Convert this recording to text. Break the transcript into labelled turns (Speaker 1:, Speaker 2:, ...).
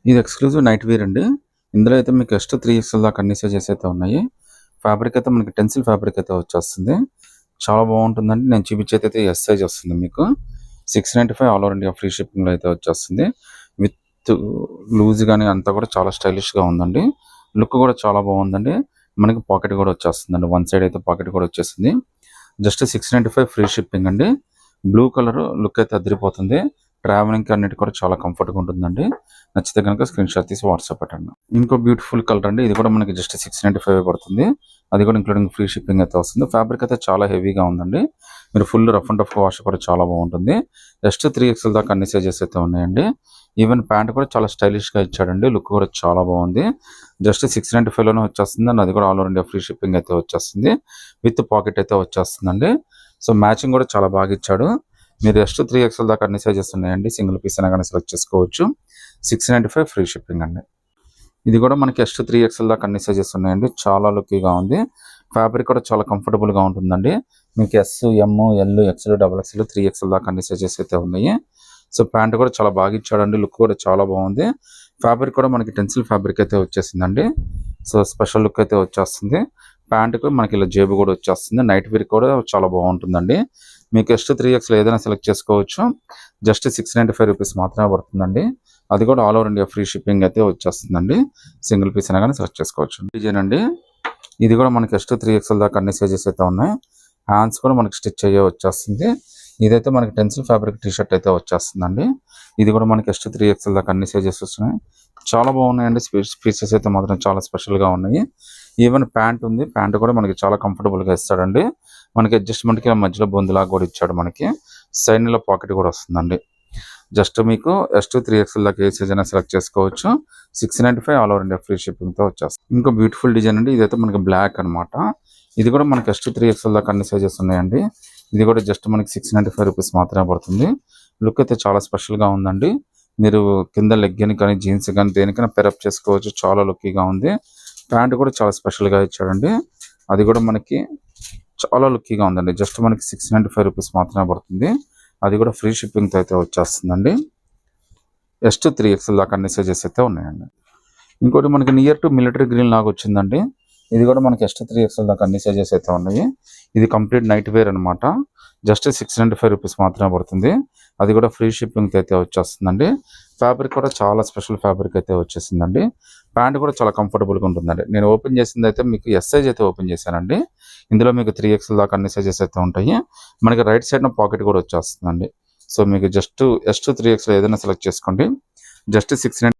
Speaker 1: ఇది exclusive night wear అండి. ఇందులో అయితే మీకు ఎక్స్ట్రా 3XL దాకా అన్ని సైజెస్ అయితే ఉన్నాయి. ఫ్యాబ్రిక్ అయితే మనకి టెన్సిల్ ఫ్యాబ్రిక్ అయితే వచ్చేస్తుంది. చాలా బాగుంటుందండి. నేను చూపించేది అయితే ఎస్ సైజ్ వస్తుంది మీకు. 695 ఆల్ ఓవర్ ఇండియా ఫ్రీ షిప్పింగ్లో అయితే వచ్చేస్తుంది. విత్ లూజ్ కానీ అంతా కూడా చాలా స్టైలిష్గా ఉందండి. లుక్ కూడా చాలా బాగుందండి. మనకి పాకెట్ కూడా వచ్చేస్తుందండి. వన్ సైడ్ అయితే పాకెట్ కూడా వచ్చేసింది. జస్ట్ 695 ఫ్రీ షిప్పింగ్ అండి. బ్లూ కలర్ లుక్ అయితే అదిరిపోతుంది. ట్రావెలింగ్కి అన్నిటి కూడా చాలా కంఫర్ట్గా ఉంటుందండి. నచ్చితే కనుక స్క్రీన్ షాట్ తీసి వాట్సాప్ పెట్టండి. ఇంకో బ్యూటిఫుల్ కలర్ అండి. ఇది కూడా మనకి జస్ట్ 695 పడుతుంది. అది కూడా ఇంక్లూడింగ్ ఫ్రీ షిప్పింగ్ అయితే వస్తుంది. ఫ్యాబ్రిక్ అయితే చాలా హెవీగా ఉందండి. మీరు full rough and tough wash కూడా చాలా బాగుంటుంది. జస్ట్ 3XL దాకా అన్ని సైజెస్ అయితే ఉన్నాయండి. ఈవెన్ ప్యాంట్ కూడా చాలా స్టైలిష్గా ఇచ్చాడండి. లుక్ కూడా చాలా బాగుంది. జస్ట్ 695లోనే వచ్చేస్తుంది అండ్ అది కూడా all over India free shipping అయితే వచ్చేస్తుంది. విత్ పాకెట్ అయితే వచ్చేస్తుందండి. సో మ్యాచింగ్ కూడా చాలా బాగా ఇచ్చాడు. మీరు జస్ట్ 3XL దాకా అన్ని సైజెస్ ఉన్నాయండి. సింగిల్ పీస్ అయినా కానీ సెలెక్ట్ చేసుకోవచ్చు. 695 ఫ్రీ షిప్పింగ్ అండి. ఇది కూడా మనకి జస్ట్ 3XL దాకా అన్ని సైజెస్ ఉన్నాయండి. చాలా లుక్కీగా ఉంది. ఫ్యాబ్రిక్ కూడా చాలా కంఫర్టబుల్గా ఉంటుందండి. మీకు ఎస్, ఎమ్, ఎల్, ఎక్స్ఎల్, XXL, 3XL దాకా అన్ని సైజెస్ అయితే ఉన్నాయి. సో ప్యాంట్ కూడా చాలా బాగా ఇచ్చాడండి. లుక్ కూడా చాలా బాగుంది. ఫ్యాబ్రిక్ కూడా మనకి టెన్సిల్ ఫ్యాబ్రిక్ అయితే వచ్చేసిందండి. సో స్పెషల్ లుక్ అయితే వచ్చేస్తుంది. ప్యాంటుకు మనకి ఇలా జేబు కూడా వచ్చేస్తుంది. నైట్ వేర్ కూడా చాలా బాగుంటుందండి. మీకు జస్ట్ 3XL ఏదైనా సెలెక్ట్ చేసుకోవచ్చు. జస్ట్ 695 రూపీస్ మాత్రమే పడుతుందండి. అది కూడా all over India free shipping అయితే వచ్చేస్తుందండి. సింగిల్ పీస్ అయినా కానీ సెలెక్ట్ చేసుకోవచ్చు. డిజైన్ అండి. ఇది కూడా మనకి జస్ట్ 3XL దాకా అన్ని సైజెస్ అయితే ఉన్నాయి. హ్యాండ్స్ కూడా మనకి స్టిచ్ అయ్యే వచ్చేస్తుంది. ఇదైతే మనకి టెన్సిల్ ఫ్యాబ్రిక్ టీషర్ట్ అయితే వచ్చేస్తుందండి. ఇది కూడా మనకి జస్ట్ 3XL దాకా అన్ని సైజెస్ వస్తున్నాయి. చాలా బాగున్నాయండి. పీసెస్ అయితే మాత్రం చాలా స్పెషల్గా ఉన్నాయి. ఈవెన్ ప్యాంట్ ఉంది. ప్యాంట్ కూడా మనకి చాలా కంఫర్టబుల్గా ఇస్తాడండి. మనకి అడ్జస్ట్మెంట్కి మధ్యలో బొందులాగా కూడా ఇచ్చాడు. మనకి సైడ్లో పాకెట్ కూడా వస్తుందండి. జస్ట్ మీకు జస్ట్ 3XL దాకా ఏ సైజ్ అయినా సెలెక్ట్ చేసుకోవచ్చు. 695 ఆల్ ఓవర్ ఇండియా ఫ్రీ షిప్పింగ్తో వచ్చేస్తుంది. ఇంకో బ్యూటిఫుల్ డిజైన్ అండి. ఇదైతే మనకి బ్లాక్ అనమాట. ఇది కూడా మనకి జస్ట్ 3XL దాకా అన్ని సైజెస్ ఉన్నాయండి. ఇది కూడా జస్ట్ మనకి 695 రూపీస్ మాత్రమే పడుతుంది. లుక్ అయితే చాలా స్పెషల్గా ఉందండి. మీరు కింద లెగ్గిన్ కానీ జీన్స్ కానీ దేనికైనా పెరప్ చేసుకోవచ్చు. చాలా లుక్కీగా ఉంది. ప్యాంట్ కూడా చాలా స్పెషల్గా ఇచ్చాడండి. అది కూడా మనకి చాలా లుక్కీగా ఉందండి. జస్ట్ మనకి 695 రూపీస్ మాత్రమే పడుతుంది. అది కూడా ఫ్రీ షిప్పింగ్తో అయితే వచ్చేస్తుందండి. జస్ట్ 3XL దాకా అన్ని సైజెస్ అయితే ఉన్నాయండి. ఇంకోటి మనకి నియర్ టు మిలిటరీ గ్రీన్ లాగా వచ్చిందండి. ఇది కూడా మనకి జస్ట్ 3XL దాకా అన్ని సైజెస్ అయితే ఉన్నాయి. ఇది కంప్లీట్ నైట్ వేర్ అనమాట. జస్ట్ 695 రూపీస్ మాత్రమే పడుతుంది. అది కూడా ఫ్రీ షిప్పింగ్తో అయితే వచ్చేస్తుందండి. ఫ్యాబ్రిక్ కూడా చాలా స్పెషల్ ఫ్యాబ్రిక్ అయితే వచ్చేసిందండి. ప్యాంట్ కూడా చాలా కంఫర్టబుల్గా ఉంటుందండి. నేను ఓపెన్ చేసింది అయితే మీకు ఎస్ సైజ్ అయితే ఓపెన్ చేశానండి. ఇందులో మీకు 3XL దాకా అన్ని సైజెస్ అయితే ఉంటాయి. మనకి రైట్ సైడ్న పాకెట్ కూడా వచ్చేస్తుందండి. సో మీకు జస్ట్ 3XL ఏదైనా సెలెక్ట్ చేసుకోండి. జస్ట్ 695